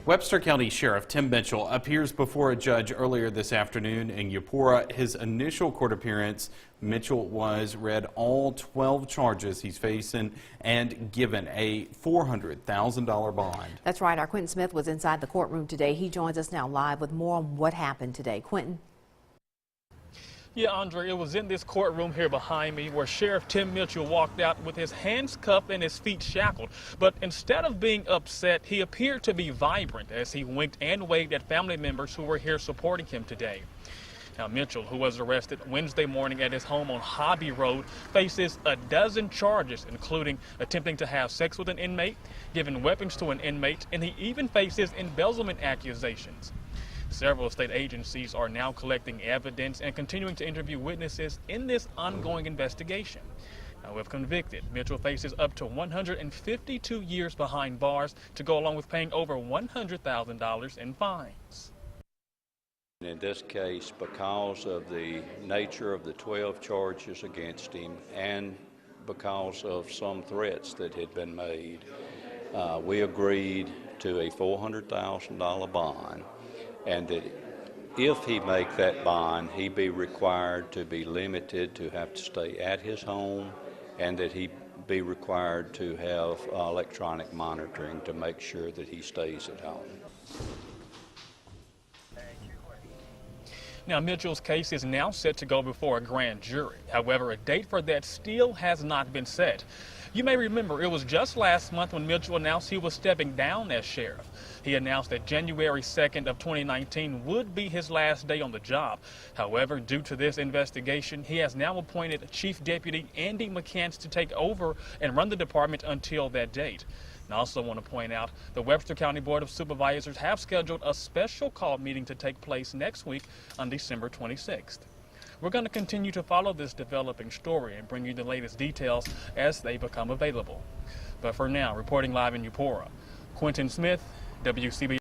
Webster County Sheriff Tim Mitchell appears before a judge earlier this afternoon in Eupora. His initial court appearance, Mitchell was read all 12 charges he's facing and given a $400,000 bond. That's right. Our Quentin Smith was inside the courtroom today. He joins us now live with more on what happened today. Quentin. Yeah, Andre, it was in this courtroom here behind me where Sheriff Tim Mitchell walked out with his hands cuffed and his feet shackled. But instead of being upset, he appeared to be vibrant as he winked and waved at family members who were here supporting him today. Now, Mitchell, who was arrested Wednesday morning at his home on Hobby Road, faces a dozen charges, including attempting to have sex with an inmate, giving weapons to an inmate, and he even faces embezzlement accusations. Several state agencies are now collecting evidence and continuing to interview witnesses in this ongoing investigation. Now, if convicted, Mitchell faces up to 152 years behind bars to go along with paying over $100,000 in fines. In this case, because of the nature of the 12 charges against him and because of some threats that had been made, we agreed to a $400,000 bond. And that if he make that bond, he be required to be limited to have to stay at his home, and that he be required to have electronic monitoring to make sure that he stays at home. Now, Mitchell's case is now set to go before a grand jury. However, a date for that still has not been set. You may remember it was just last month when Mitchell announced he was stepping down as sheriff. He announced that January 2nd of 2019 would be his last day on the job. However, due to this investigation, he has now appointed Chief Deputy Andy McCants to take over and run the department until that date. And I also want to point out the Webster County Board of Supervisors have scheduled a special call meeting to take place next week on December 26th. We're going to continue to follow this developing story and bring you the latest details as they become available. But for now, reporting live in Eupora, Quentin Smith, WCB.